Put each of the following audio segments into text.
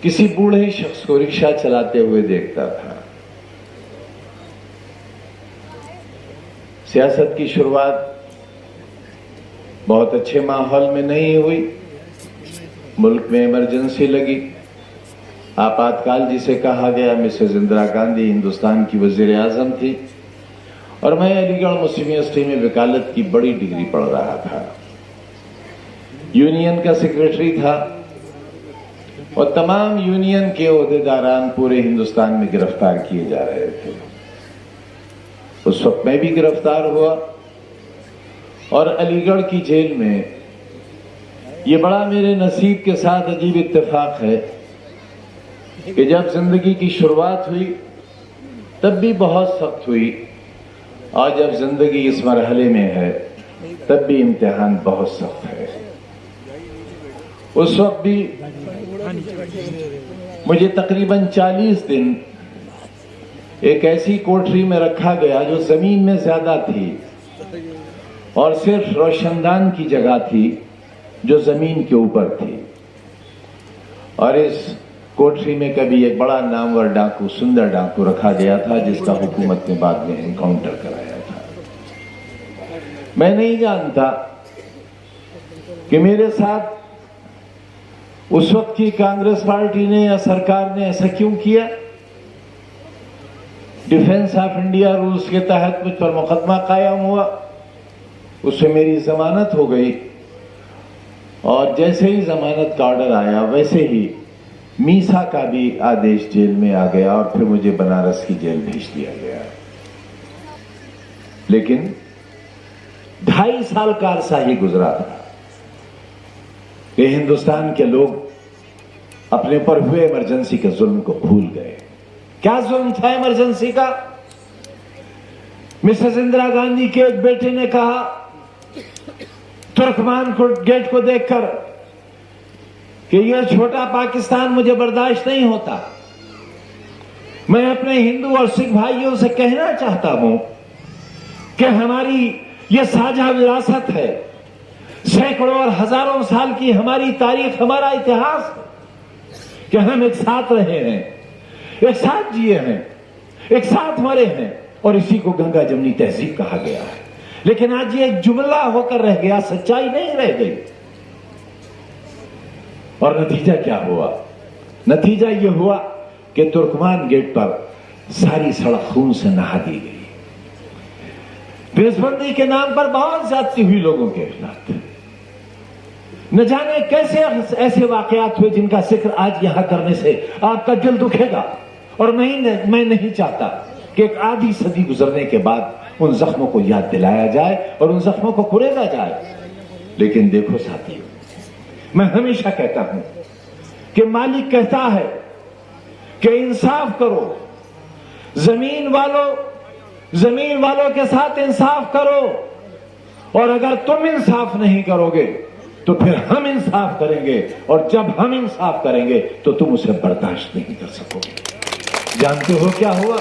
किसी बूढ़े शख्स को रिक्शा चलाते हुए देखता था। सियासत की शुरुआत बहुत अच्छे माहौल में नहीं हुई। मुल्क में इमरजेंसी लगी, आपातकाल जिसे कहा गया। मिसेस इंदिरा गांधी हिंदुस्तान की वजीर आजम थी और मैं अलीगढ़ मुस्लिम यूनिवर्सिटी में वकालत की बड़ी डिग्री पढ़ रहा था। यूनियन का सेक्रेटरी था और तमाम यूनियन के ओहदेदारान पूरे हिंदुस्तान में गिरफ्तार किए जा रहे थे। उस वक्त मैं भी गिरफ्तार हुआ और अलीगढ़ की जेल में, ये बड़ा मेरे नसीब के साथ अजीब इत्तेफाक है कि जब जिंदगी की शुरुआत हुई तब भी बहुत सख्त हुई और जब जिंदगी इस मरहले में है तब भी इम्तिहान बहुत सख्त है। उस वक्त भी मुझे तकरीबन 40 दिन एक ऐसी कोठरी में रखा गया जो जमीन में ज्यादा थी और सिर्फ रोशनदान की जगह थी जो जमीन के ऊपर थी। और इस कोठरी में कभी एक बड़ा नामवर डाकू, सुंदर डाकू रखा गया था जिसका हुकूमत ने बाद में एनकाउंटर कराया था। मैं नहीं जानता कि मेरे साथ उस वक्त की कांग्रेस पार्टी ने या सरकार ने ऐसा क्यों किया। डिफेंस ऑफ इंडिया रूल्स के तहत मुझ पर मुकदमा कायम हुआ, उससे मेरी जमानत हो गई और जैसे ही जमानत का ऑर्डर आया वैसे ही मीसा का भी आदेश जेल में आ गया और फिर मुझे बनारस की जेल भेज दिया गया। लेकिन 2.5 साल का अरसा ही गुजरा था कि हिंदुस्तान के लोग अपने पर हुए इमरजेंसी के जुल्म को भूल गए। क्या जुल्म था इमरजेंसी का? मिसेस इंदिरा गांधी के एक बेटे ने कहा तुर्कमान गेट को देखकर कि यह छोटा पाकिस्तान मुझे बर्दाश्त नहीं होता। मैं अपने हिंदू और सिख भाइयों से कहना चाहता हूं कि हमारी यह साझा विरासत है, सैकड़ों और हजारों साल की हमारी तारीख, हमारा इतिहास कि हम एक साथ रहे हैं, एक साथ जिए हैं, एक साथ मरे हैं और इसी को गंगा जमनी तहजीब कहा गया है। लेकिन आज ये एक जुमला होकर रह गया, सच्चाई नहीं रह गई। और नतीजा क्या हुआ? नतीजा यह हुआ कि तुर्कमान गेट पर सारी सड़क खून से नहा दी गई। देशबंदी के नाम पर बहुत ज्यादती हुई लोगों के खिलाफ। न जाने कैसे ऐसे वाकयात हुए जिनका जिक्र आज यहां करने से आपका दिल दुखेगा। और मैं नहीं चाहता कि एक आधी सदी गुजरने के बाद उन जख्मों को याद दिलाया जाए और उन जख्मों को कुरेदा जाए। लेकिन देखो साथियों, मैं हमेशा कहता हूं कि मालिक कहता है कि इंसाफ करो, जमीन वालों के साथ इंसाफ करो, और अगर तुम इंसाफ नहीं करोगे तो फिर हम इंसाफ करेंगे, और जब हम इंसाफ करेंगे तो तुम उसे बर्दाश्त नहीं कर सकोगे। जानते हो क्या हुआ?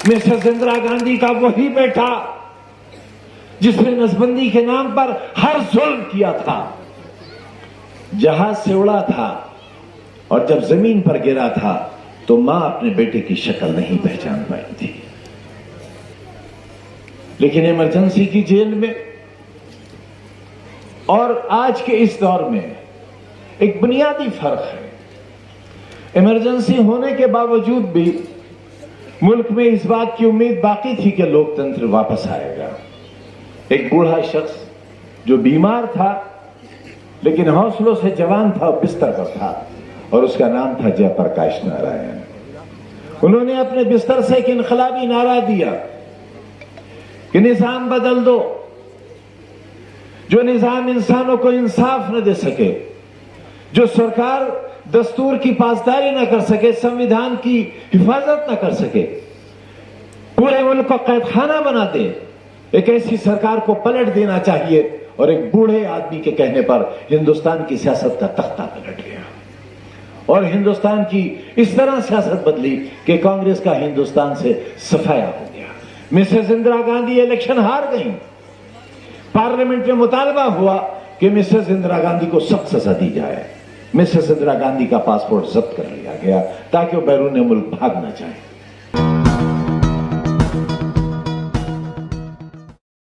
मिसेस इंदिरा गांधी का वही बेटा जिसने नसबंदी के नाम पर हर जुल्म किया था, जहाज से उड़ा था और जब जमीन पर गिरा था तो मां अपने बेटे की शक्ल नहीं पहचान पाई थी। लेकिन इमरजेंसी की जेल में और आज के इस दौर में एक बुनियादी फर्क है। इमरजेंसी होने के बावजूद भी मुल्क में इस बात की उम्मीद बाकी थी कि लोकतंत्र वापस आएगा। एक बूढ़ा शख्स जो बीमार था लेकिन हौसलों से जवान था, बिस्तर पर था, और उसका नाम था जयप्रकाश नारायण। उन्होंने अपने बिस्तर से एक इनकलाबी नारा दिया कि निजाम बदल दो, जो निजाम इंसानों को इंसाफ न दे सके, जो सरकार दस्तूर की पासदारी न कर सके, संविधान की हिफाजत न कर सके, पूरे मुल्क को कैदखाना बना दे, एक ऐसी सरकार को पलट देना चाहिए। और एक बूढ़े आदमी के कहने पर हिंदुस्तान की सियासत का तख्ता पलट गया और हिंदुस्तान की इस तरह सियासत बदली कि कांग्रेस का हिंदुस्तान से सफाया हो गया। मिसेस इंदिरा गांधी इलेक्शन हार गई। पार्लियामेंट में मुतालबा हुआ कि मिसेस इंदिरा गांधी को सख्त सजा दी जाए। मिसेस इंदिरा गांधी का पासपोर्ट जब्त कर लिया गया ताकि वो बैरून मुल्क भाग न जाए।